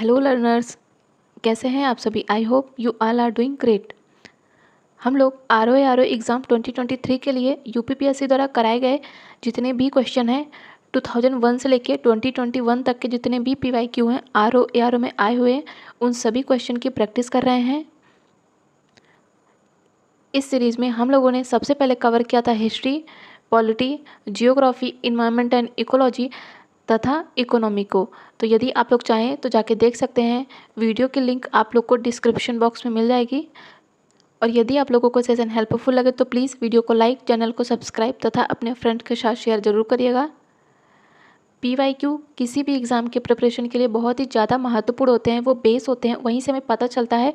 Hello learners, कैसे हैं आप सभी। I hope you all are doing great. हम लोग आर एग्ज़ाम 2023 के लिए यूपीपीएससी द्वारा कराए गए जितने भी क्वेश्चन हैं 2001 से लेके 2021 तक के जितने भी पीवाईक्यू हैं आर में आए हुए हैं, उन सभी क्वेश्चन की प्रैक्टिस कर रहे हैं। इस सीरीज़ में हम लोगों ने सबसे पहले कवर किया था history, polity, geography, environment and ecology तथा इकोनॉमी को। तो यदि आप लोग चाहें तो जाके देख सकते हैं। वीडियो की लिंक आप लोग को डिस्क्रिप्शन बॉक्स में मिल जाएगी। और यदि आप लोगों को सेशन हेल्पफुल लगे तो प्लीज़ वीडियो को लाइक, चैनल को सब्सक्राइब तथा अपने फ्रेंड के साथ शेयर जरूर करिएगा। पीवाईक्यू किसी भी एग्ज़ाम के प्रिपरेशन के लिए बहुत ही ज़्यादा महत्वपूर्ण होते हैं, वो बेस होते हैं। वहीं से हमें पता चलता है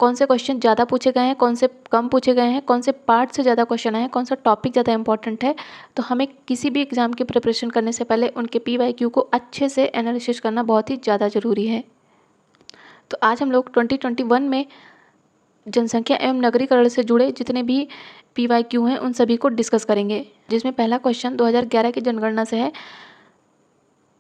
कौन से क्वेश्चन ज़्यादा पूछे गए हैं, कौन से कम पूछे गए हैं, कौन से पार्ट से ज़्यादा क्वेश्चन आए हैं, कौन सा टॉपिक ज़्यादा इंपॉर्टेंट है। तो हमें किसी भी एग्ज़ाम की प्रिपरेशन करने से पहले उनके पीवाईक्यू को अच्छे से एनालिसिस करना बहुत ही ज़्यादा ज़रूरी है। तो आज हम लोग 2021 में जनसंख्या एवं नगरीकरण से जुड़े जितने भी पीवाईक्यू हैं उन सभी को डिस्कस करेंगे, जिसमें पहला क्वेश्चन 2011 की जनगणना से है।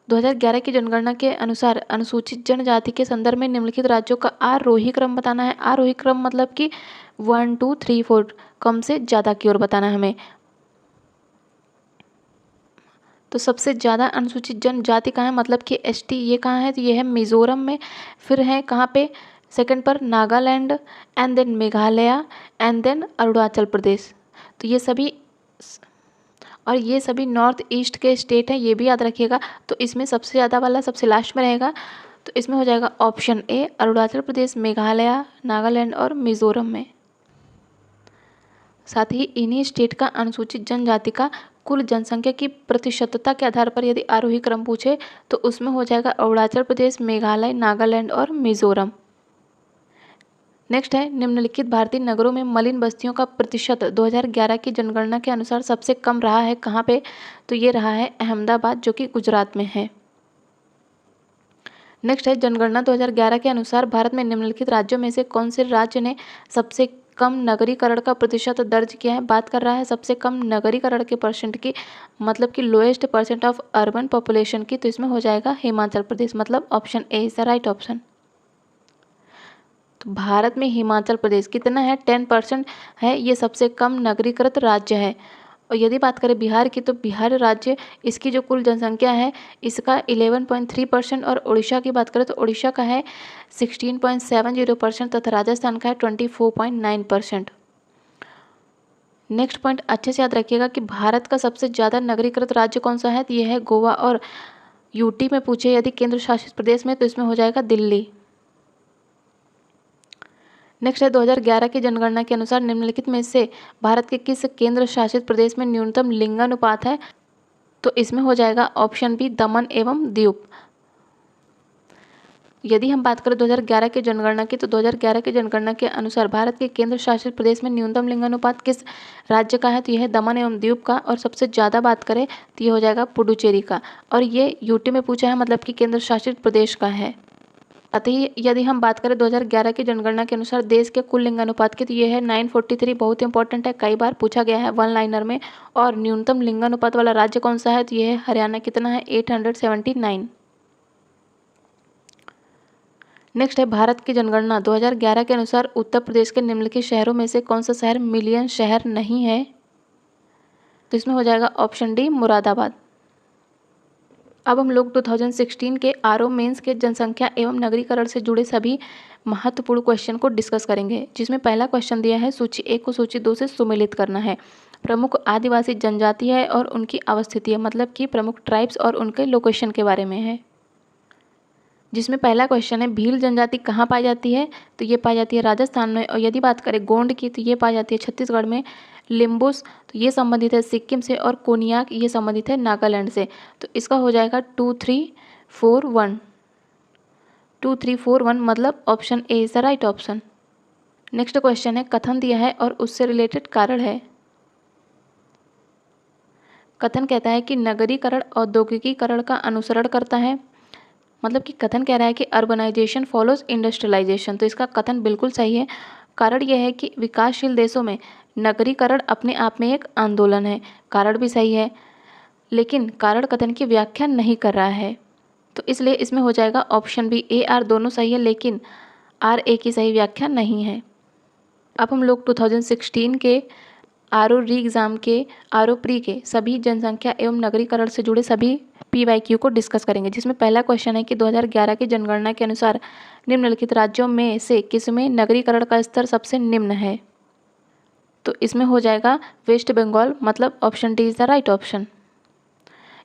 2011 की जनगणना के अनुसार अनुसूचित जनजाति के संदर्भ में निम्नलिखित राज्यों का आरोही क्रम बताना है। आरोही क्रम मतलब कि 1 2 3 4 कम से ज़्यादा की ओर बताना है हमें। तो सबसे ज़्यादा अनुसूचित जनजाति कहाँ है, मतलब कि एसटी, ये कहाँ है, तो ये है मिज़ोरम में। फिर है कहाँ पे, सेकंड पर Nagaland, and then Meghalaya, and then Arunachal Pradesh. तो ये सभी नॉर्थ ईस्ट के स्टेट हैं, ये भी याद रखिएगा। तो इसमें सबसे ज़्यादा वाला सबसे लास्ट में रहेगा। तो इसमें हो जाएगा ऑप्शन ए अरुणाचल प्रदेश, मेघालय, नागालैंड और मिज़ोरम में। साथ ही इन्हीं स्टेट का अनुसूचित जनजाति का कुल जनसंख्या की प्रतिशतता के आधार पर यदि आरोही क्रम पूछे तो उसमें हो जाएगा अरुणाचल प्रदेश, मेघालय, नागालैंड और मिज़ोरम। नेक्स्ट है निम्नलिखित भारतीय नगरों में मलिन बस्तियों का प्रतिशत 2011 की जनगणना के अनुसार सबसे कम रहा है कहाँ पे, तो ये रहा है अहमदाबाद, जो कि गुजरात में है। नेक्स्ट है जनगणना 2011 के अनुसार भारत में निम्नलिखित राज्यों में से कौन से राज्य ने सबसे कम नगरीकरण का प्रतिशत दर्ज किया है। बात कर रहा है सबसे कम नगरीकरण के परसेंट की, मतलब कि lowest percent of urban population की। तो इसमें हो जाएगा हिमाचल प्रदेश, मतलब option A is the right option. तो भारत में हिमाचल प्रदेश कितना है, 10% है, ये सबसे कम नगरीकृत राज्य है। और यदि बात करें बिहार की, तो बिहार राज्य इसकी जो कुल जनसंख्या है इसका 11.3% और उड़ीसा की बात करें तो उड़ीसा का है 16.70% तथा राजस्थान का है 24.9%। नेक्स्ट पॉइंट अच्छे से याद रखिएगा कि भारत का सबसे ज़्यादा नगरीकृत राज्य कौन सा है, तो यह है गोवा। और यूटी में पूछे यदि केंद्र शासित प्रदेश में, तो इसमें हो जाएगा दिल्ली। नेक्स्ट है 2011 की जनगणना के अनुसार निम्नलिखित में से भारत के किस केंद्र शासित प्रदेश में न्यूनतम लिंगानुपात है, तो इसमें हो जाएगा ऑप्शन बी दमन एवं दीव। यदि हम बात करें 2011 की जनगणना की, तो 2011 की जनगणना के अनुसार भारत के केंद्र शासित प्रदेश में न्यूनतम लिंगानुपात किस राज्य का है, तो यह है दमन एवं दीव का। और सबसे ज़्यादा बात करें तो ये हो जाएगा पुडुचेरी का, और ये यूटी में पूछा है, मतलब कि केंद्र शासित प्रदेश का है। साथ ही यदि हम बात करें 2011 की जनगणना के अनुसार देश के कुल लिंगानुपात की, तो ये है 943। बहुत इंपॉर्टेंट है, कई बार पूछा गया है वन लाइनर में। और न्यूनतम लिंगानुपात वाला राज्य कौन सा है, तो ये है हरियाणा, कितना है 879। नेक्स्ट है भारत की जनगणना 2011 के अनुसार उत्तर प्रदेश के निम्नलिखित शहरों में से कौन सा शहर मिलियन शहर नहीं है, तो इसमें हो जाएगा ऑप्शन डी मुरादाबाद। अब हम लोग 2016 के आरओ मेंस के जनसंख्या एवं नगरीकरण से जुड़े सभी महत्वपूर्ण क्वेश्चन को डिस्कस करेंगे, जिसमें पहला क्वेश्चन दिया है सूची 1 को सूची 2 से सुमेलित करना है। प्रमुख आदिवासी जनजाति है और उनकी अवस्थिति है, मतलब कि प्रमुख ट्राइब्स और उनके लोकेशन के बारे में है। जिसमें पहला क्वेश्चन है भील जनजाति कहाँ पाई जाती है, तो ये पाई जाती है राजस्थान में। और यदि बात करें गोंड की, तो ये पाई जाती है छत्तीसगढ़ में। लिम्बुस तो ये संबंधित है सिक्किम से, और कोनियाक ये संबंधित है नागालैंड से। तो इसका हो जाएगा 2 3 4 1, 2 3 4 1, मतलब option A is the right option. Next question है कथन दिया है और उससे रिलेटेड कारण है। कथन कहता है कि नगरीकरण औद्योगिकीकरण का अनुसरण करता है, मतलब कि कथन कह रहा है कि अर्बनाइजेशन फॉलोज इंडस्ट्रियलाइजेशन। तो इसका कथन बिल्कुल सही है। कारण यह है कि विकासशील देशों में नगरीकरण अपने आप में एक आंदोलन है। कारण भी सही है, लेकिन कारण कथन की व्याख्या नहीं कर रहा है। तो इसलिए इसमें हो जाएगा ऑप्शन बी ए आर दोनों सही है, लेकिन आर ए की सही व्याख्या नहीं है। अब हम लोग 2016 के आरओ री एग्ज़ाम के आरओ प्री के सभी जनसंख्या एवं नगरीकरण से जुड़े सभी पीवाईक्यू को डिस्कस करेंगे, जिसमें पहला क्वेश्चन है कि 2011 की जनगणना के अनुसार निम्नलिखित राज्यों में से किसमें नगरीकरण का स्तर सबसे निम्न है। तो इसमें हो जाएगा वेस्ट बंगाल, मतलब option D is the right option.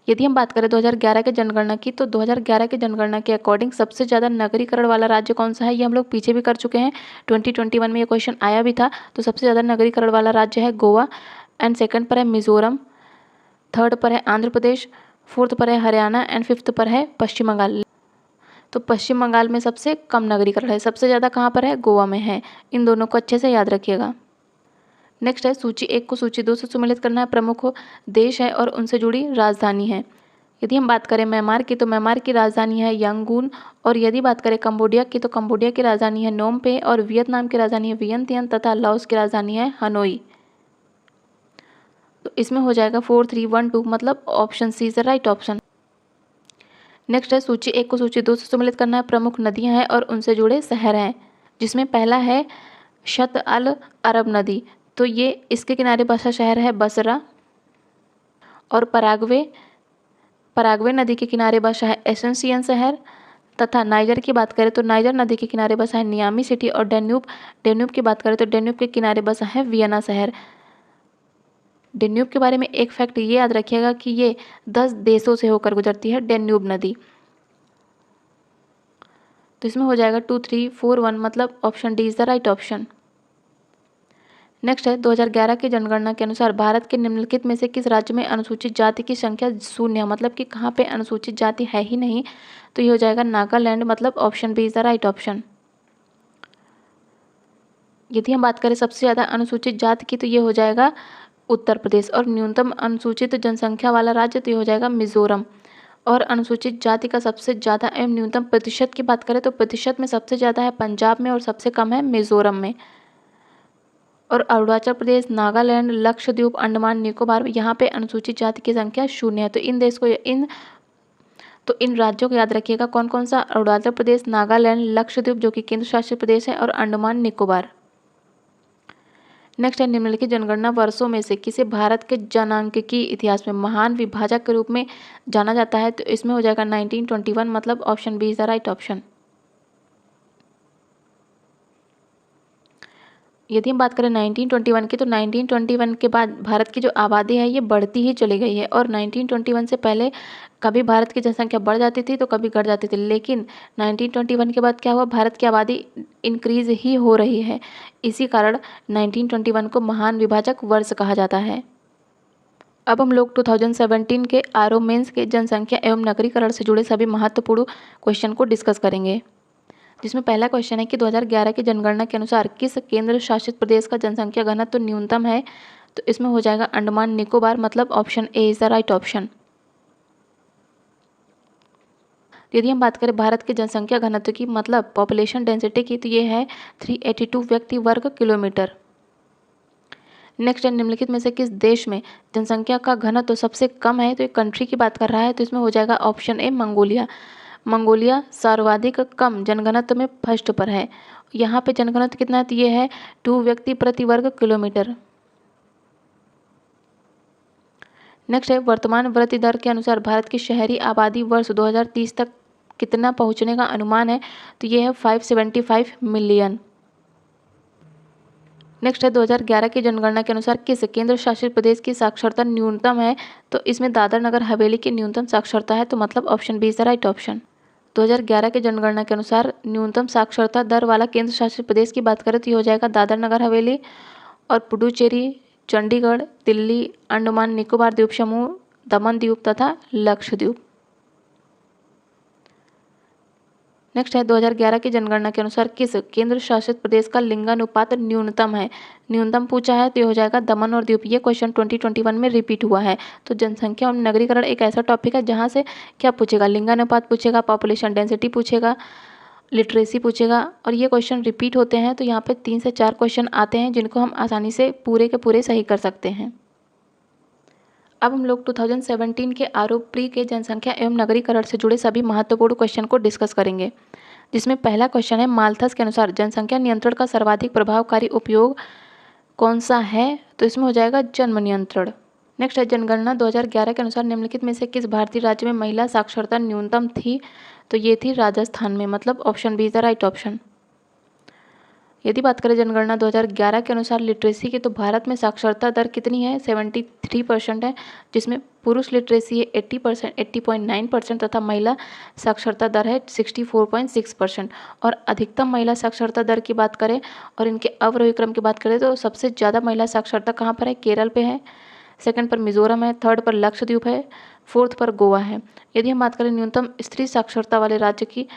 यदि हम बात करें 2011 के जनगणना की, तो 2011 के जनगणना के अकॉर्डिंग सबसे ज़्यादा नगरीकरण वाला राज्य कौन सा है, ये हम लोग पीछे भी कर चुके हैं। 2021 में ये क्वेश्चन आया भी था। तो सबसे ज़्यादा नगरीकरण वाला राज्य है गोवा, एंड सेकंड पर है मिजोरम, थर्ड पर है आंध्र प्रदेश, फोर्थ पर है हरियाणा, एंड फिफ्थ पर है पश्चिम बंगाल। तो पश्चिम बंगाल में सबसे कम नगरीकरण है, सबसे ज़्यादा कहाँ पर है, गोवा में है। इन दोनों को अच्छे से याद रखिएगा। नेक्स्ट है सूची 1 को सूची 2 से सम्मिलित करना है। प्रमुख देश है और उनसे जुड़ी राजधानी है। यदि हम बात करें म्यांमार की, तो म्यांमार की राजधानी है यांगून, और यदि बात करें कंबोडिया की, तो कंबोडिया की राजधानी है नोम पे, और वियतनाम की राजधानी है वियंतियन, तथा लाओस की राजधानी है हनोई। तो इसमें हो जाएगा 4312, मतलब option C is the right option. Next है सूची 1 को सूची 2 से सम्मिलित करना है। प्रमुख नदियां हैं और उनसे जुड़े शहर हैं, जिसमें पहला है शत अल अरब नदी। तो ये इसके किनारे बसा शहर है बसरा, और पराग्वे नदी के किनारे बसा है एसेंसियन शहर, तथा नाइजर की बात करें तो नाइजर नदी के किनारे बसा है नियामी सिटी, और डेन्यूब की बात करें तो डेन्यूब के किनारे बसा है वियना शहर। डेन्यूब के बारे में एक फैक्ट ये याद रखिएगा कि ये 10 देशों से होकर गुजरती है डेन्यूब नदी। तो इसमें हो जाएगा 2341, मतलब option D is the right option. Next है 2011 की जनगणना के अनुसार भारत के निम्नलिखित में से किस राज्य में अनुसूचित जाति की संख्या शून्य है, मतलब कि कहाँ पे अनुसूचित जाति है ही नहीं। तो ये हो जाएगा नागालैंड, मतलब option B is the right option. यदि हम बात करें सबसे ज़्यादा अनुसूचित जाति की, तो ये हो जाएगा उत्तर प्रदेश, और न्यूनतम अनुसूचित जनसंख्या वाला राज्य तो ये हो जाएगा मिजोरम। और अनुसूचित जाति का सबसे ज़्यादा एवं न्यूनतम प्रतिशत की बात करें तो प्रतिशत में सबसे ज़्यादा है पंजाब में, और सबसे कम है मिजोरम में। और अरुणाचल प्रदेश, नागालैंड, लक्षद्वीप, अंडमान निकोबार, यहाँ पे अनुसूचित जाति की संख्या शून्य है। तो इन राज्यों को याद रखिएगा, कौन कौन सा, अरुणाचल प्रदेश, नागालैंड, लक्षद्वीप जो कि केंद्र शासित प्रदेश है, और अंडमान निकोबार। नेक्स्ट है निम्नलिखित जनगणना वर्षों में से किसे भारत के जनांकीय इतिहास में महान विभाजक के रूप में जाना जाता है। तो इसमें हो जाएगा 1921, मतलब option B is the right option. यदि हम बात करें 1921 की, तो 1921 के बाद भारत की जो आबादी है ये बढ़ती ही चली गई है, और 1921 से पहले कभी भारत की जनसंख्या बढ़ जाती थी तो कभी घट जाती थी, लेकिन 1921 के बाद क्या हुआ, भारत की आबादी इंक्रीज ही हो रही है। इसी कारण 1921 को महान विभाजक वर्ष कहा जाता है। अब हम लोग 2017 के आरओ मेंस के जनसंख्या एवं नगरीकरण से जुड़े सभी महत्वपूर्ण क्वेश्चन को डिस्कस करेंगे, जिसमें पहला क्वेश्चन है कि 2011 की जनगणना के अनुसार किस केंद्र शासित प्रदेश का जनसंख्या घनत्व तो न्यूनतम है। तो इसमें हो जाएगा अंडमान निकोबार, मतलब option A is the right option. यदि हम बात करें भारत के जनसंख्या घनत्व की, मतलब पॉपुलेशन डेंसिटी की, तो ये है 382 व्यक्ति वर्ग किलोमीटर। नेक्स्ट है निम्नलिखित में से किस देश में जनसंख्या का घनत्व सबसे कम है। तो एक कंट्री की बात कर रहा है, तो इसमें हो जाएगा ऑप्शन ए मंगोलिया। मंगोलिया सर्वाधिक कम जनघनत्व में फर्स्ट पर है। यहाँ पे जनघनत्व कितना है, तो ये है 2 व्यक्ति प्रति वर्ग किलोमीटर। नेक्स्ट है वर्तमान वृद्धि दर के अनुसार भारत की शहरी आबादी वर्ष 2030 तक कितना पहुँचने का अनुमान है। तो ये है 575 मिलियन। नेक्स्ट है 2011 की जनगणना के अनुसार किस केंद्र शासित प्रदेश की साक्षरता न्यूनतम है। तो इसमें दादर नगर हवेली की न्यूनतम साक्षरता है, तो मतलब option B is the right option. 2011 के जनगणना के अनुसार न्यूनतम साक्षरता दर वाला केंद्र शासित प्रदेश की बात करें तो ये हो जाएगा दादर नगर हवेली, और पुडुचेरी, चंडीगढ़, दिल्ली, अंडमान निकोबार द्वीप समूह, दमन द्वीप तथा लक्षद्वीप। नेक्स्ट है 2011 की जनगणना के अनुसार किस केंद्र शासित प्रदेश का लिंगानुपात न्यूनतम है। न्यूनतम पूछा है तो ये हो जाएगा दमन और द्वीप। ये क्वेश्चन 2021 में रिपीट हुआ है। तो जनसंख्या और नगरीकरण एक ऐसा टॉपिक है जहाँ से क्या पूछेगा, लिंगानुपात पूछेगा, पॉपुलेशन डेंसिटी पूछेगा, लिटरेसी पूछेगा, और ये क्वेश्चन रिपीट होते हैं। तो यहाँ पे 3 से 4 क्वेश्चन आते हैं जिनको हम आसानी से पूरे के पूरे सही कर सकते हैं। अब हम लोग 2017 के आरोप प्री के जनसंख्या एवं नगरीकरण से जुड़े सभी महत्वपूर्ण क्वेश्चन को डिस्कस करेंगे, जिसमें पहला क्वेश्चन है माल्थस के अनुसार जनसंख्या नियंत्रण का सर्वाधिक प्रभावकारी उपयोग कौन सा है? तो इसमें हो जाएगा जन्म नियंत्रण। नेक्स्ट है जनगणना 2011 के अनुसार निम्नलिखित में से किस भारतीय राज्य में महिला साक्षरता न्यूनतम थी? तो ये थी राजस्थान में, मतलब option B is the right option. यदि बात करें जनगणना 2011 के अनुसार लिटरेसी की, तो भारत में साक्षरता दर कितनी है? 73% है, जिसमें पुरुष लिटरेसी है 80%, 80.9% तथा महिला साक्षरता दर है 64.6%। और अधिकतम महिला साक्षरता दर की बात करें और इनके अवरोही क्रम की बात करें तो सबसे ज़्यादा महिला साक्षरता कहाँ पर है? केरल पे है, सेकंड पर मिजोरम है, थर्ड पर लक्षद्वीप है, फोर्थ पर गोवा है। यदि हम बात करें न्यूनतम स्त्री साक्षरता वाले राज्य की,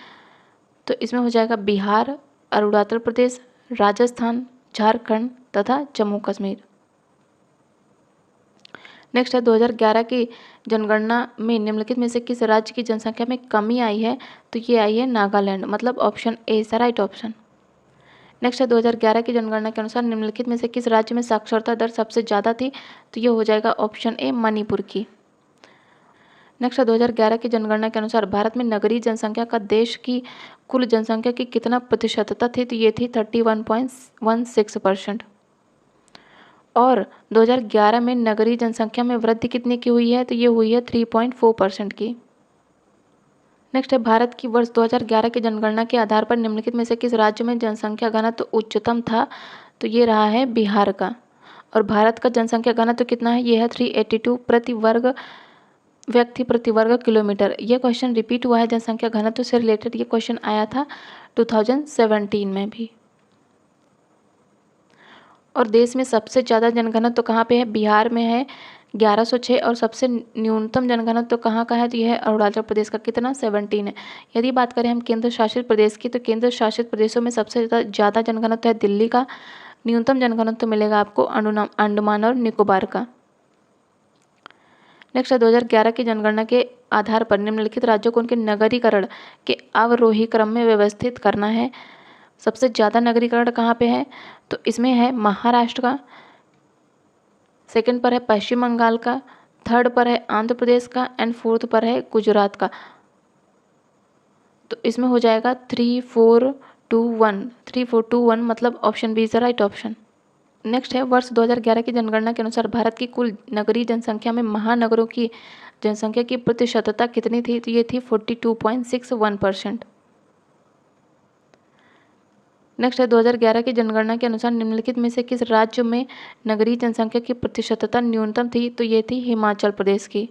तो इसमें हो जाएगा बिहार, अरुणाचल प्रदेश, राजस्थान, झारखंड तथा जम्मू कश्मीर। नेक्स्ट है 2011 की जनगणना में निम्नलिखित में से किस राज्य की जनसंख्या में कमी आई है? तो ये आई है नागालैंड, मतलब option A is the right option. Next है 2011 की जनगणना के अनुसार निम्नलिखित में से किस राज्य में साक्षरता दर सबसे ज़्यादा थी? तो ये हो जाएगा ऑप्शन ए मणिपुर की। नेक्स्ट है 2011 की जनगणना के अनुसार भारत में नगरीय जनसंख्या का देश की कुल जनसंख्या की कितना प्रतिशतता थी? तो ये थी 31.16%। और 2011 में नगरीय जनसंख्या में वृद्धि कितने की हुई है? तो ये हुई है 3.4% की। नेक्स्ट है भारत की वर्ष 2011 की जनगणना के आधार पर निम्नलिखित में से किस राज्य में जनसंख्या घनत्व तो उच्चतम था? तो ये रहा है बिहार का। और भारत का जनसंख्या घनत्व तो कितना है? ये है 382 प्रति वर्ग व्यक्ति प्रति वर्ग किलोमीटर। ये क्वेश्चन रिपीट हुआ है जनसंख्या घनत्व से रिलेटेड, ये क्वेश्चन आया था 2017 में भी। और देश में सबसे ज़्यादा जनघनत्व तो कहाँ पे है? बिहार में है 1106। और सबसे न्यूनतम जनघनत्व तो कहाँ का है? तो यह है अरुणाचल प्रदेश का, कितना? 17 है। यदि बात करें हम केंद्र शासित प्रदेश की, तो केंद्र शासित प्रदेशों में सबसे ज़्यादा जनघनत्व है दिल्ली का। न्यूनतम जनघनत्व मिलेगा आपको अंडमान और निकोबार का। नेक्स्ट है 2011 की जनगणना के आधार पर निम्नलिखित राज्यों को उनके नगरीकरण के अवरोही क्रम में व्यवस्थित करना है। सबसे ज़्यादा नगरीकरण कहाँ पे है? तो इसमें है महाराष्ट्र का, सेकंड पर है पश्चिम बंगाल का, थर्ड पर है आंध्र प्रदेश का एंड फोर्थ पर है गुजरात का। तो इसमें हो जाएगा 3-4-2-1, 3-4-2-1, मतलब option B is the right option. Next है वर्ष 2011 की जनगणना के अनुसार भारत की कुल नगरीय जनसंख्या में महानगरों की जनसंख्या की प्रतिशतता कितनी थी? तो ये थी 42.61%। नेक्स्ट है 2011 की जनगणना के अनुसार निम्नलिखित में से किस राज्य में नगरीय जनसंख्या की प्रतिशतता न्यूनतम थी? तो ये थी हिमाचल प्रदेश की।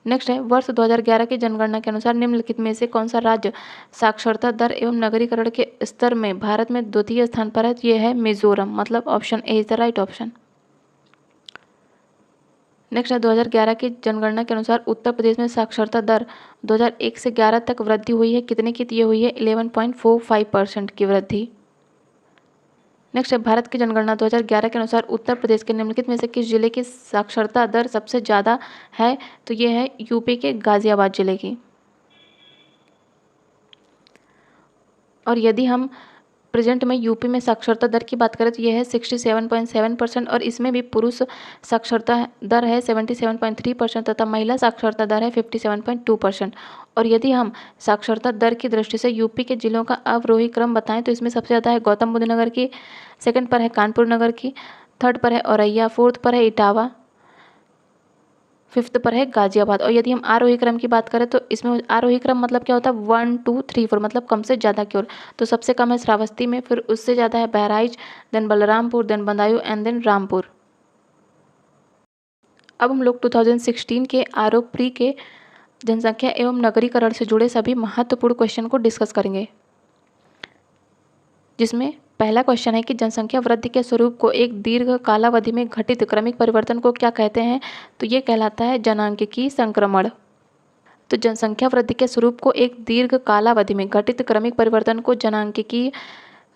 नेक्स्ट है वर्ष 2011 की जनगणना के अनुसार निम्नलिखित में से कौन सा राज्य साक्षरता दर एवं नगरीकरण के स्तर में भारत में द्वितीय स्थान पर है? तो ये है मिजोरम, मतलब option A is the right option. Next है 2011 की जनगणना के अनुसार उत्तर प्रदेश में साक्षरता दर 2001 से 11 तक वृद्धि हुई है, कितने की? ये हुई है 11.45% की वृद्धि। नेक्स्ट है भारत की जनगणना 2011 के अनुसार उत्तर प्रदेश के निम्नलिखित में से किस जिले की साक्षरता दर सबसे ज़्यादा है? तो ये है यूपी के गाजियाबाद जिले की। और यदि हम प्रेजेंट में यूपी में साक्षरता दर की बात करें तो यह है 67.7% और इसमें भी पुरुष साक्षरता दर है 77.3% तथा महिला साक्षरता दर है 57.2%। और यदि हम साक्षरता दर की दृष्टि से यूपी के जिलों का अवरोही क्रम बताएं तो इसमें सबसे ज़्यादा है गौतम बुद्ध नगर की, सेकंड पर है कानपुर नगर की, थर्ड पर है औरैया, फोर्थ पर है इटावा, फिफ्थ पर है गाजियाबाद। और यदि हम आरोही क्रम की बात करें तो इसमें आरोही क्रम मतलब क्या होता है? 1 2 3 4, मतलब कम से ज़्यादा की ओर। तो सबसे कम है श्रावस्ती में, फिर उससे ज़्यादा है Bahraich, then Balrampur, then Budaun and then Rampur. अब हम लोग 2016 के आरोप प्री के जनसंख्या एवं नगरीकरण से जुड़े सभी महत्वपूर्ण क्वेश्चन को डिस्कस करेंगे, जिसमें पहला क्वेश्चन है कि जनसंख्या वृद्धि के स्वरूप को एक दीर्घ कालावधि में घटित क्रमिक परिवर्तन को क्या कहते हैं? तो ये कहलाता है जनांकीय संक्रमण। तो जनसंख्या वृद्धि के स्वरूप को एक दीर्घ कालावधि में घटित क्रमिक परिवर्तन को जनांकीय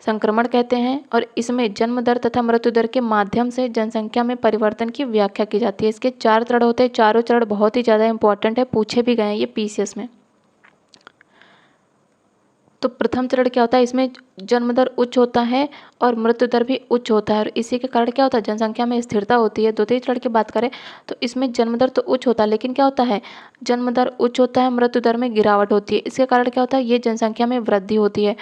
संक्रमण कहते हैं। और इसमें जन्म दर तथा मृत्यु दर के माध्यम से जनसंख्या में परिवर्तन की व्याख्या की जाती है। इसके 4 चरण होते हैं, चारों चरण बहुत ही ज़्यादा इंपॉर्टेंट है, पूछे भी गए हैं ये पीसीएस में। तो प्रथम चरण क्या होता है, इसमें जन्म दर उच्च होता है और मृत्यु दर भी उच्च होता है, और इसी के कारण क्या होता है, जनसंख्या में स्थिरता होती है। द्वितीय चरण की बात करें तो इसमें जन्म दर तो उच्च होता है, लेकिन क्या होता है, जन्म दर उच्च होता है, मृत्यु दर में गिरावट होती है। इसके कारण क्या होता है, ये जनसंख्या में वृद्धि होती है।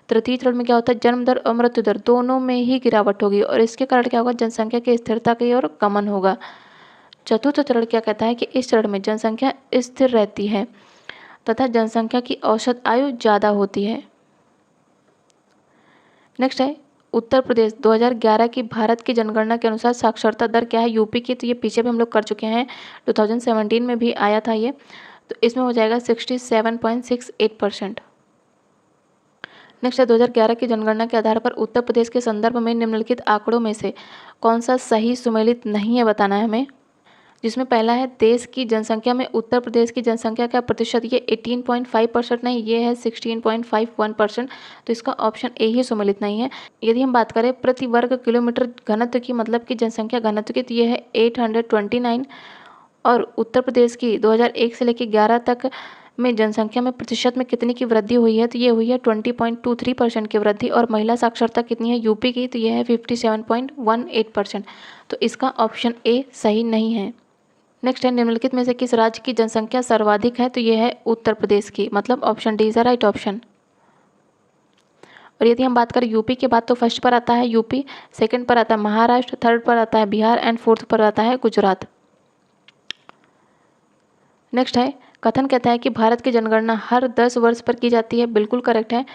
तृतीय चरण में क्या होता है, जन्म दर और मृत्यु दर दोनों में ही गिरावट होगी, और इसके कारण क्या होगा, जनसंख्या की स्थिरता की ओर गमन होगा। चतुर्थ चरण क्या कहता है कि इस चरण में जनसंख्या स्थिर रहती है तथा जनसंख्या की औसत आयु ज़्यादा होती है। नेक्स्ट है उत्तर प्रदेश 2011 की भारत की जनगणना के अनुसार साक्षरता दर क्या है यूपी की, तो ये पीछे भी हम लोग कर चुके हैं, 2017 में भी आया था ये, तो इसमें हो जाएगा 67.68%। नेक्स्ट है 2011 की जनगणना के आधार पर उत्तर प्रदेश के संदर्भ में निम्नलिखित आंकड़ों में से कौन सा सही सुमेलित नहीं है, बताना है हमें। जिसमें पहला है देश की जनसंख्या में उत्तर प्रदेश की जनसंख्या का प्रतिशत, ये 18.5% नहीं, ये है 16.51%, तो इसका ऑप्शन ए ही सम्मिलित नहीं है। यदि हम बात करें प्रति वर्ग किलोमीटर घनत्व की, मतलब कि जनसंख्या घनत्व की, तो ये है 829, और उत्तर प्रदेश की 2001 से लेकर 11 तक में जनसंख्या में प्रतिशत में कितने की वृद्धि हुई है, तो ये हुई है 20.23% की वृद्धि, और महिला साक्षरता कितनी है यूपी की, तो ये है 57.18%, तो इसका ऑप्शन ए सही नहीं है। नेक्स्ट है निम्नलिखित में से किस राज्य की जनसंख्या सर्वाधिक है, तो ये है उत्तर प्रदेश की, मतलब option D is the right option. और यदि हम बात करें यूपी के बाद, तो फर्स्ट पर आता है यूपी, सेकंड पर आता है महाराष्ट्र, थर्ड पर आता है बिहार एंड फोर्थ पर आता है गुजरात। नेक्स्ट है कथन कहता है कि भारत की जनगणना हर 10 वर्ष पर की जाती है, बिल्कुल करेक्ट है।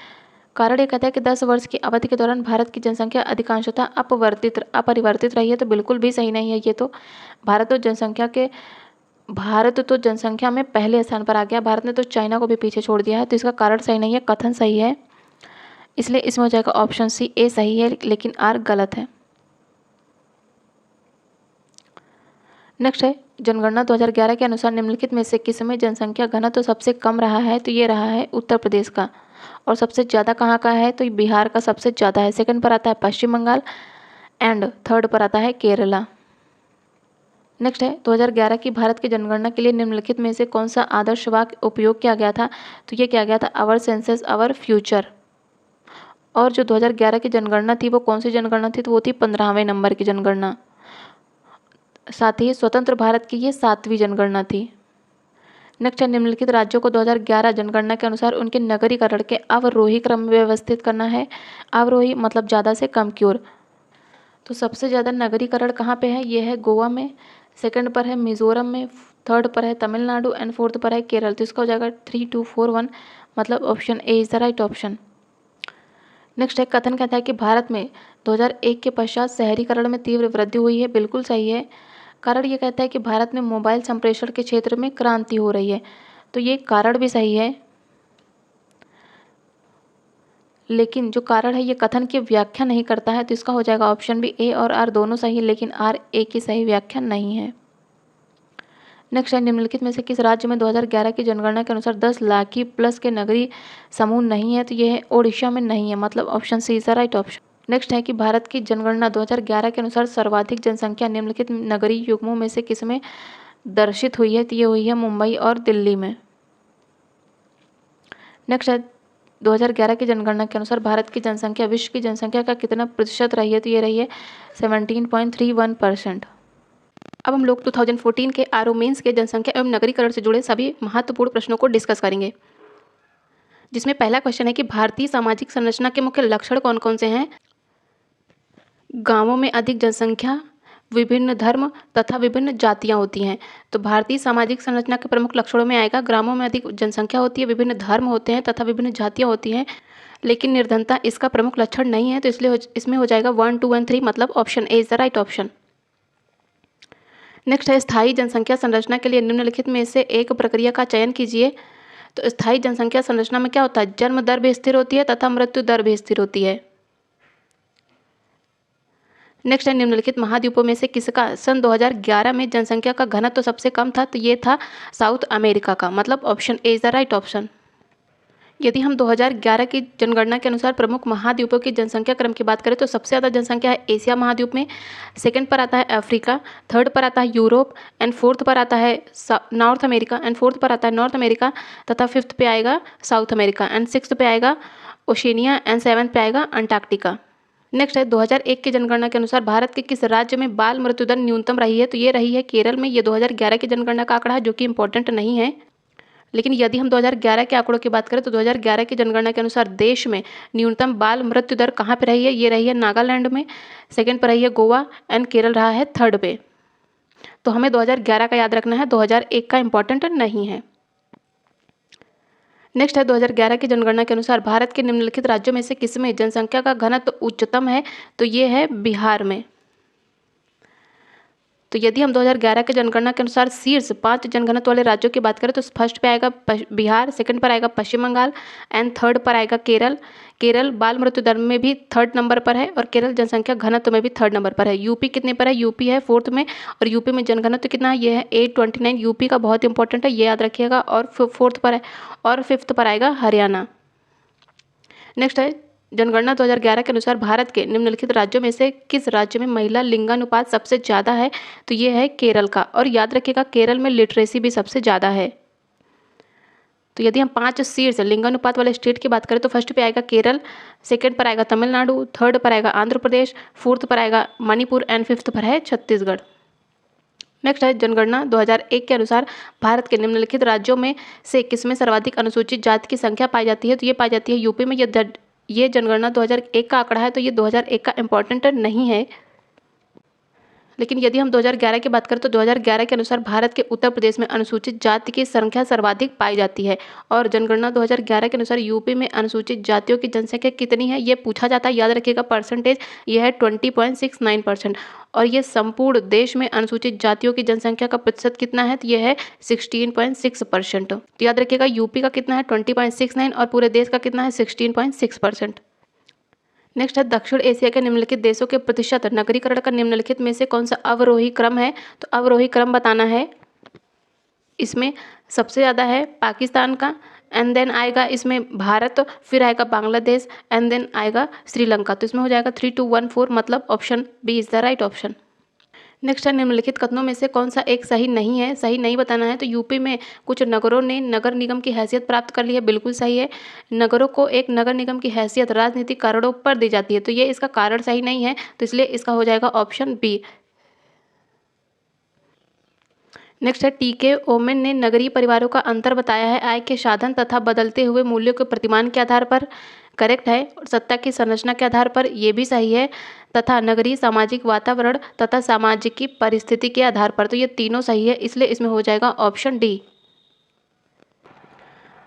कारण ये कहता है कि 10 वर्ष की अवधि के दौरान भारत की जनसंख्या अधिकांशतः अपरिवर्तित रही है, तो बिल्कुल भी सही नहीं है ये तो। भारत तो जनसंख्या में पहले स्थान पर आ गया, भारत ने तो चाइना को भी पीछे छोड़ दिया है, तो इसका कारण सही नहीं है, कथन सही है, इसलिए इसमें हो जाएगा ऑप्शन सी ए सही है, लेकिन आर गलत है। नेक्स्ट है जनगणना 2011 के अनुसार निम्नलिखित में से किस में जनसंख्या घनत्व तो सबसे कम रहा है, तो ये रहा है उत्तर प्रदेश का, और सबसे ज़्यादा कहाँ का है, तो ये बिहार का सबसे ज़्यादा है, सेकंड पर आता है पश्चिम बंगाल एंड थर्ड पर आता है केरला। नेक्स्ट है 2011 की भारत की जनगणना के लिए निम्नलिखित में से कौन सा आदर्श वाक्य उपयोग किया गया था, तो ये किया गया था आवर सेंसस आवर फ्यूचर। और जो 2011 की जनगणना थी वो कौन सी जनगणना थी, तो वो थी 15वें नंबर की जनगणना, साथ ही स्वतंत्र भारत की ये 7वीं जनगणना थी। नेक्स्ट है निम्नलिखित राज्यों को 2011 जनगणना के अनुसार उनके नगरीकरण के अवरोही क्रम में व्यवस्थित करना है। अवरोही मतलब ज़्यादा से कम की ओर, तो सबसे ज़्यादा नगरीकरण कहाँ पे है, ये है गोवा में, सेकंड पर है मिजोरम में, थर्ड पर है तमिलनाडु एंड फोर्थ पर है केरल, तो इसका हो जाएगा 3, 2, 4, 1, मतलब option A is the right option. Next है कथन कहता है कि भारत में 2001 के पश्चात शहरीकरण में तीव्र वृद्धि हुई है, बिल्कुल सही है। कारण ये कहता है कि भारत में मोबाइल संप्रेषण के क्षेत्र में क्रांति हो रही है, तो ये कारण भी सही है, लेकिन जो कारण है ये कथन की व्याख्या नहीं करता है, तो इसका हो जाएगा ऑप्शन बी, ए और आर दोनों सही है, लेकिन आर ए की सही व्याख्या नहीं है। नेक्स्ट है निम्नलिखित में से किस राज्य में 2011 की जनगणना के अनुसार 10 लाख की प्लस के नगरीय समूह नहीं है, तो ये है ओडिशा में नहीं है, मतलब option C is the right option. Next है कि भारत की जनगणना 2011 के अनुसार सर्वाधिक जनसंख्या निम्नलिखित नगरीय युग्मों में से किसमें दर्शित हुई है, तो ये हुई है मुंबई और दिल्ली में। नेक्स्ट है 2011 की जनगणना के अनुसार भारत की जनसंख्या विश्व की जनसंख्या का कितना प्रतिशत रही है, तो ये रही है 17.31%। अब हम लोग 2014 के आरओ मेंस के जनसंख्या एवं नगरीकरण से जुड़े सभी महत्वपूर्ण प्रश्नों को डिस्कस करेंगे, जिसमें पहला क्वेश्चन है कि भारतीय सामाजिक संरचना के मुख्य लक्षण कौन कौन से हैं। गांवों में अधिक जनसंख्या, विभिन्न धर्म तथा विभिन्न जातियां होती हैं। तो भारतीय सामाजिक संरचना के प्रमुख लक्षणों में आएगा ग्रामों में अधिक जनसंख्या होती है, विभिन्न धर्म होते हैं तथा विभिन्न जातियां होती हैं, लेकिन निर्धनता इसका प्रमुख लक्षण नहीं है, तो इसलिए इसमें हो जाएगा 1, 2 एंड 3, मतलब option A is the right option. Next है स्थायी जनसंख्या संरचना के लिए निम्नलिखित में से एक प्रक्रिया का चयन कीजिए। तो स्थायी जनसंख्या संरचना में क्या होता है, जन्म दर भी स्थिर होती है तथा मृत्यु दर भी स्थिर होती है। नेक्स्ट है निम्नलिखित महाद्वीपों में से किसका सन 2011 में जनसंख्या का घनत्व तो सबसे कम था, तो ये था साउथ अमेरिका का, मतलब option A is the right option. यदि हम 2011 की जनगणना के अनुसार प्रमुख महाद्वीपों की जनसंख्या क्रम की बात करें तो सबसे ज़्यादा जनसंख्या है एशिया महाद्वीप में, सेकंड पर आता है अफ्रीका, थर्ड पर आता है यूरोप एंड फोर्थ पर आता है नॉर्थ अमेरिका एंड फोर्थ पर आता है नॉर्थ अमेरिका तथा फिफ्थ पे आएगा साउथ अमेरिका एंड सिक्स्थ पे आएगा ओशिनिया एंड सेवन्थ पे आएगा अंटार्कटिका। नेक्स्ट है 2001 की जनगणना के अनुसार भारत के किस राज्य में बाल मृत्यु दर न्यूनतम रही है, तो ये रही है केरल में। ये 2011 की जनगणना का आंकड़ा है जो कि इंपॉर्टेंट नहीं है, लेकिन यदि हम 2011 के आंकड़ों की बात करें तो 2011 की जनगणना के अनुसार देश में न्यूनतम बाल मृत्यु दर कहाँ पे रही है, ये रही है नागालैंड में, सेकंड पर रही है गोवा एंड केरल रहा है थर्ड पे। तो हमें 2011 का याद रखना है, 2001 का इंपॉर्टेंट नहीं है। नेक्स्ट है 2011 की जनगणना के अनुसार भारत के निम्नलिखित राज्यों में से किसमें जनसंख्या का घनत्व उच्चतम है, तो ये है बिहार में। तो यदि हम 2011 के जनगणना के अनुसार शीर्ष 5 जनघनत्व वाले राज्यों की बात करें तो फर्स्ट पे आएगा बिहार, सेकंड पर आएगा पश्चिम बंगाल एंड थर्ड पर आएगा केरल। केरल बाल मृत्यु दर में भी थर्ड नंबर पर है और केरल जनसंख्या घनत्व में भी थर्ड नंबर पर है। यूपी कितने पर है, यूपी है फोर्थ में और यूपी में जनघनत्व कितना है, ये है 829। यूपी का बहुत इंपॉर्टेंट है, ये याद रखिएगा, और फोर्थ पर है और फिफ्थ पर आएगा हरियाणा। नेक्स्ट है जनगणना 2011 के अनुसार भारत के निम्नलिखित राज्यों में से किस राज्य में महिला लिंगानुपात सबसे ज़्यादा है, तो ये है केरल का। और याद रखिएगा केरल में लिटरेसी भी सबसे ज़्यादा है। तो यदि हम 5 शीर्ष लिंगानुपात वाले स्टेट की बात करें तो फर्स्ट पे आएगा केरल, सेकंड पर आएगा तमिलनाडु, थर्ड पर आएगा आंध्र प्रदेश, फोर्थ पर आएगा मणिपुर एंड फिफ्थ पर है छत्तीसगढ़। नेक्स्ट है जनगणना 2001 के अनुसार भारत के निम्नलिखित राज्यों में से किसमें सर्वाधिक अनुसूचित जाति की संख्या पाई जाती है, तो ये पाई जाती है यूपी में। ये जनगणना 2001 का आंकड़ा है, तो ये 2001 का इंपॉर्टेंट नहीं है, लेकिन यदि हम 2011 की बात करें तो 2011 के अनुसार भारत के उत्तर प्रदेश में अनुसूचित जाति की संख्या सर्वाधिक पाई जाती है। और जनगणना 2011 के अनुसार यूपी में अनुसूचित जातियों की जनसंख्या कितनी है, ये पूछा जाता है, याद रखिएगा परसेंटेज, ये है 20.69%। और ये संपूर्ण देश में अनुसूचित जातियों की जनसंख्या का प्रतिशत कितना है, तो ये है 16.6%। तो याद रखिएगा यूपी का कितना है 20.69 और पूरे देश का कितना है 16.6%। नेक्स्ट है दक्षिण एशिया के निम्नलिखित देशों के प्रतिशत नगरीकरण का निम्नलिखित में से कौन सा अवरोही क्रम है, तो अवरोही क्रम बताना है। इसमें सबसे ज़्यादा है पाकिस्तान का एंड देन आएगा इसमें भारत, फिर आएगा बांग्लादेश एंड देन आएगा श्रीलंका। तो इसमें हो जाएगा 3, 2, 1, 4, मतलब option B is the right option. Next है निम्नलिखित कथनों में से कौन सा एक सही नहीं है, सही नहीं बताना है। तो यूपी में कुछ नगरों ने नगर निगम की हैसियत प्राप्त कर ली है, बिल्कुल सही है। नगरों को एक नगर निगम की हैसियत राजनीतिक कारणों पर दी जाती है, तो ये इसका कारण सही नहीं है, तो इसलिए इसका हो जाएगा ऑप्शन बी। नेक्स्ट है टीके ओमेन ने नगरीय परिवारों का अंतर बताया है आय के साधन तथा बदलते हुए मूल्यों के प्रतिमान के आधार पर, करेक्ट है। सत्ता की संरचना के आधार पर, ये भी सही है, तथा नगरीय सामाजिक वातावरण तथा सामाजिक की परिस्थिति के आधार पर, तो ये तीनों सही है, इसलिए इसमें हो जाएगा ऑप्शन डी।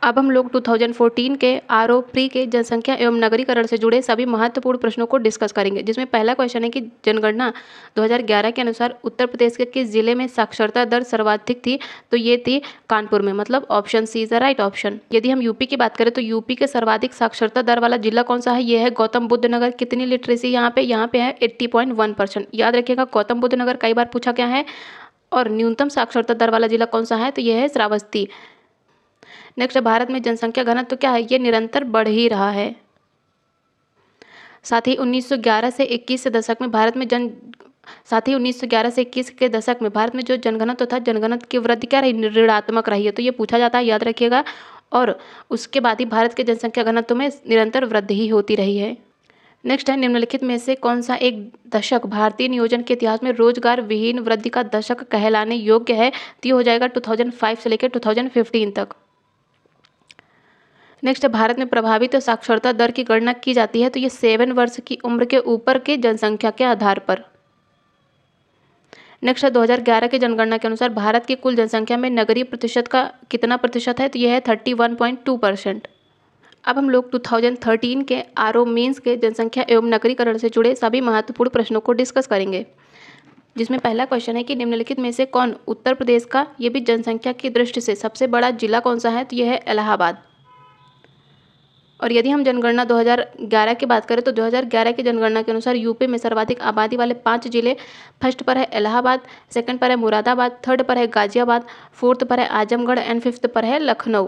अब हम लोग 2014 के आरओ-प्री के जनसंख्या एवं नगरीकरण से जुड़े सभी महत्वपूर्ण प्रश्नों को डिस्कस करेंगे, जिसमें पहला क्वेश्चन है कि जनगणना 2011 के अनुसार उत्तर प्रदेश के किस जिले में साक्षरता दर सर्वाधिक थी, तो ये थी कानपुर में, मतलब option C is the right option. यदि हम यूपी की बात करें तो यूपी के सर्वाधिक साक्षरता दर वाला जिला कौन सा है, ये है गौतम बुद्ध नगर। कितनी लिटरेसी यहाँ पे है 80.1%। याद रखिएगा गौतम बुद्ध नगर कई बार पूछा गया है। और न्यूनतम साक्षरता दर वाला जिला कौन सा है, तो यह है श्रावस्ती। नेक्स्ट भारत में जनसंख्या घनत्व तो क्या है, ये निरंतर बढ़ ही रहा है। साथ ही 1911 से 21 दशक में भारत में 1911 से 21 के दशक में भारत में जो जनघनत्व था, जनघनत्व की वृद्धि क्या रही, ऋणात्मक रही है, तो ये पूछा जाता है, याद रखिएगा। और उसके बाद ही भारत के जनसंख्या घनत्व में निरंतर वृद्धि ही होती रही है। नेक्स्ट है निम्नलिखित में से कौन सा एक दशक भारतीय नियोजन के इतिहास में रोजगार विहीन वृद्धि का दशक कहलाने योग्य है, तो ये हो जाएगा 2005 से लेकर 2015 तक। नेक्स्ट भारत में प्रभावित साक्षरता दर की गणना की जाती है, तो ये 7 वर्ष की उम्र के ऊपर के जनसंख्या के आधार पर। नेक्स्ट है 2011 की जनगणना के अनुसार भारत की कुल जनसंख्या में नगरीय प्रतिशत का कितना प्रतिशत है, तो यह है 31.2%। अब हम लोग 2013 के आरओ मीन्स के जनसंख्या एवं नगरीकरण से जुड़े सभी महत्वपूर्ण प्रश्नों को डिस्कस करेंगे, जिसमें पहला क्वेश्चन है कि निम्नलिखित में से कौन उत्तर प्रदेश का, ये भी जनसंख्या की दृष्टि से सबसे बड़ा जिला कौन सा है, तो यह है इलाहाबाद। और यदि हम जनगणना 2011 की बात करें तो 2011 की जनगणना के अनुसार यूपी में सर्वाधिक आबादी वाले 5 जिले, फर्स्ट पर है इलाहाबाद, सेकंड पर है मुरादाबाद, थर्ड पर है गाजियाबाद, फोर्थ पर है आजमगढ़ एंड फिफ्थ पर है लखनऊ।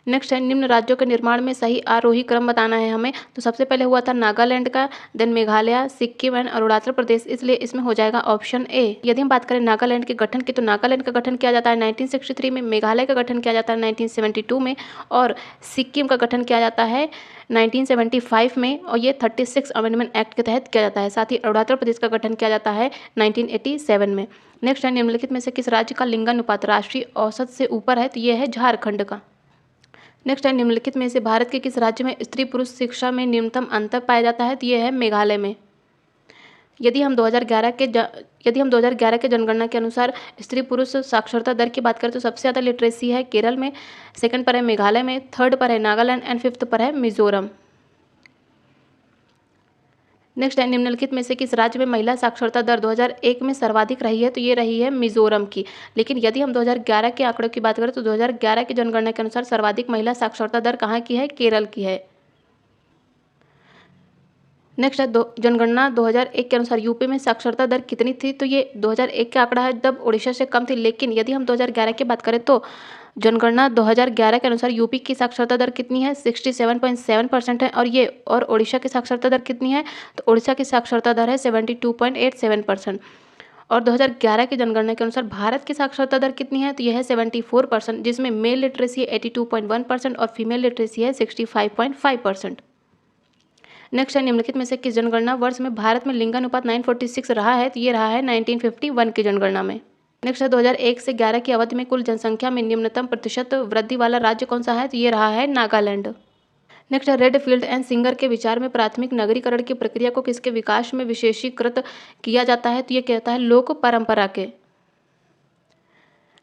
नेक्स्ट है निम्न राज्यों के निर्माण में सही आरोही क्रम बताना है हमें। तो सबसे पहले हुआ था नागालैंड का, देन मेघालय, सिक्किम एंड अरुणाचल प्रदेश, इसलिए इसमें हो जाएगा ऑप्शन ए। यदि हम बात करें नागालैंड के गठन की, तो नागालैंड का गठन किया जाता है 1963 में, मेघालय का गठन किया जाता है 1972 में और सिक्किम का गठन किया जाता है 1975 में और ये 36 अमेंडमेंट एक्ट के तहत किया जाता है। साथ ही अरुणाचल प्रदेश का गठन किया जाता है 1987 में। नेक्स्ट है निम्नलिखित में से किस राज्य का लिंगानुपात राष्ट्रीय औसत से ऊपर है? तो ये है झारखंड का। नेक्स्ट है निम्नलिखित में से भारत के किस राज्य में स्त्री पुरुष शिक्षा में न्यूनतम अंतर पाया जाता है? तो ये है मेघालय में। यदि हम 2011 के जनगणना के अनुसार स्त्री पुरुष साक्षरता दर की बात करें तो सबसे ज़्यादा लिटरेसी है केरल में, सेकंड पर है मेघालय में, थर्ड पर है नागालैंड एंड फिफ्थ पर है मिजोरम। नेक्स्ट है निम्नलिखित में से किस राज्य में महिला साक्षरता दर 2001 में सर्वाधिक रही है? तो ये रही है मिजोरम की। लेकिन यदि हम 2011 के आंकड़ों की बात करें तो 2011 की जनगणना के अनुसार सर्वाधिक महिला साक्षरता दर कहाँ की है? केरल की है। नेक्स्ट है जनगणना 2001 के अनुसार यूपी में साक्षरता दर कितनी थी? तो ये 2001 का आंकड़ा है, तब उड़ीसा से कम थी। लेकिन यदि हम 2011 की बात करें तो जनगणना 2011 के अनुसार यूपी की साक्षरता दर कितनी है? 67.7% है। और उड़ीसा की साक्षरता दर कितनी है? तो उड़ीसा की साक्षरता दर है 72.87%। और 2011 की जनगणना के अनुसार भारत की साक्षरता दर कितनी है? तो यह है 74%, जिसमें मेल लिटरेसी है 82.1% और फीमेल लिटरेसी है 65.5%। नेक्स्ट है निम्नलिखित में से किस जनगणना वर्ष में भारत में लिंगानुपात 946 रहा है? तो ये रहा है 1951 की जनगणना में। नेक्स्ट है 2001 से 11 की अवधि में कुल जनसंख्या में निम्नतम प्रतिशत वृद्धि वाला राज्य कौन सा है? तो ये रहा है नागालैंड। नेक्स्ट है रेडफील्ड एंड सिंगर के विचार में प्राथमिक नगरीकरण की प्रक्रिया को किसके विकास में विशेषीकृत किया जाता है? तो ये कहता है लोक परंपरा के।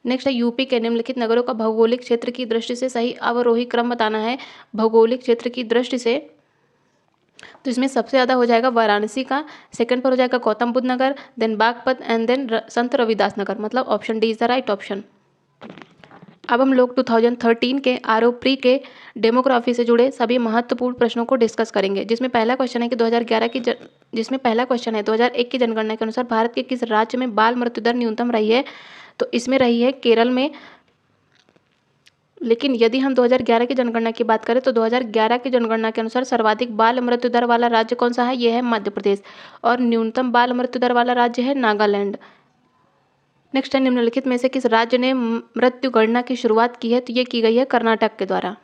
नेक्स्ट है यूपी के निम्नलिखित नगरों का भौगोलिक क्षेत्र की दृष्टि से सही अवरोही क्रम बताना है। भौगोलिक क्षेत्र की दृष्टि से तो इसमें सबसे ज़्यादा हो जाएगा वाराणसी का, सेकंड पर हो जाएगा गौतम बुद्ध नगर, देन बागपत एंड देन संत रविदास नगर, मतलब option D is the right option. अब हम लोग 2013 के आरओ प्री के डेमोग्राफी से जुड़े सभी महत्वपूर्ण प्रश्नों को डिस्कस करेंगे, जिसमें पहला क्वेश्चन है कि 2001 की जनगणना के अनुसार भारत के किस राज्य में बाल मृत्यु दर न्यूनतम रही है? तो इसमें रही है केरल में। लेकिन यदि हम 2011 की जनगणना की बात करें तो 2011 की जनगणना के अनुसार सर्वाधिक बाल मृत्यु दर वाला राज्य कौन सा है? यह है मध्य प्रदेश और न्यूनतम बाल मृत्यु दर वाला राज्य है नागालैंड। नेक्स्ट है निम्नलिखित में से किस राज्य ने मृत्यु गणना की शुरुआत की है? तो ये की गई है कर्नाटक के द्वारा।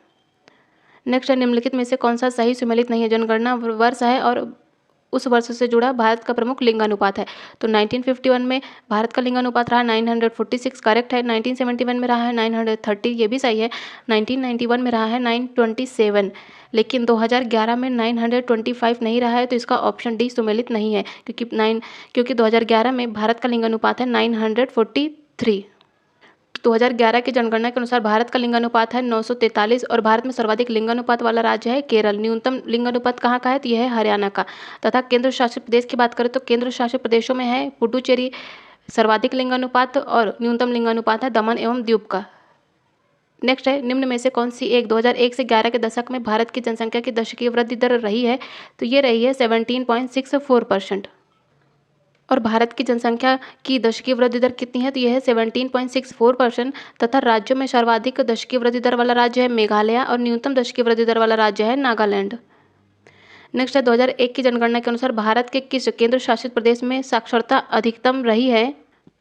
नेक्स्ट है निम्नलिखित में से कौन सा सही सुमेलित नहीं है? जनगणना वर्ष है और उस वर्ष से जुड़ा भारत का प्रमुख लिंगानुपात है। तो 1951 में भारत का लिंगानुपात रहा 946, करेक्ट है। 1971 में रहा है 930, ये भी सही है। 1991 में रहा है 927, लेकिन 2011 में 925 नहीं रहा है, तो इसका ऑप्शन डी सुमेलित नहीं है, क्योंकि 2011 में भारत का लिंगानुपात है 943। 2011 की जनगणना के अनुसार भारत का लिंगानुपात है 943 और भारत में सर्वाधिक लिंगानुपात वाला राज्य है केरल। न्यूनतम लिंगानुपात कहाँ का है? तो यह है हरियाणा का। तथा केंद्र शासित प्रदेश की बात करें तो केंद्र शासित प्रदेशों में है पुडुचेरी सर्वाधिक लिंगानुपात और न्यूनतम लिंगानुपात है दमन एवं दीव का। नेक्स्ट है निम्न में से कौन सी एक 2001 से 11 के दशक में भारत की जनसंख्या की दशकीय वृद्धि दर रही है? तो ये रही है 17.64%। और भारत की जनसंख्या की दशकीय वृद्धि दर कितनी है? तो यह है 17.64%। तथा राज्यों में सर्वाधिक दशकीय वृद्धि दर वाला राज्य है मेघालय और न्यूनतम दशकीय वृद्धि दर वाला राज्य है नागालैंड। नेक्स्ट है 2001 की जनगणना के अनुसार भारत के किस केंद्र शासित प्रदेश में साक्षरता अधिकतम रही है?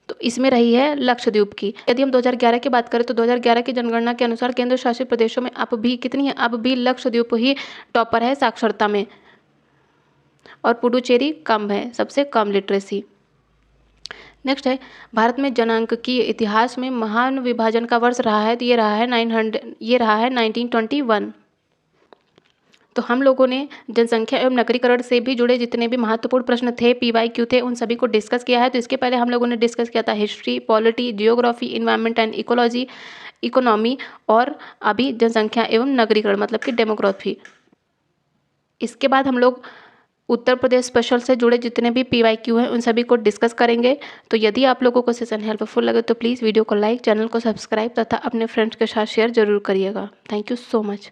तो इसमें रही है लक्षद्वीप की। यदि हम 2011 की बात करें तो 2011 की जनगणना के अनुसार केंद्र शासित प्रदेशों में अब भी कितनी है? अब भी लक्षद्वीप ही टॉपर है साक्षरता में और पुडुचेरी कम है, सबसे कम लिटरेसी। नेक्स्ट है भारत में जनांकीय इतिहास में महान विभाजन का वर्ष रहा है, तो ये रहा है 1921। तो हम लोगों ने जनसंख्या एवं नगरीकरण से भी जुड़े जितने भी महत्वपूर्ण प्रश्न थे, PYQ थे, उन सभी को डिस्कस किया है। तो इसके पहले हम लोगों ने डिस्कस किया था history, polity, geography, environment and ecology, economy और अभी जनसंख्या एवं नगरीकरण मतलब कि डेमोग्राफी। इसके बाद हम लोग उत्तर प्रदेश स्पेशल से जुड़े जितने भी PYQ हैं उन सभी को डिस्कस करेंगे। तो यदि आप लोगों को सेशन हेल्पफुल लगे तो प्लीज़ वीडियो को लाइक, चैनल को सब्सक्राइब तथा अपने फ्रेंड्स के साथ शेयर जरूर करिएगा। Thank you so much.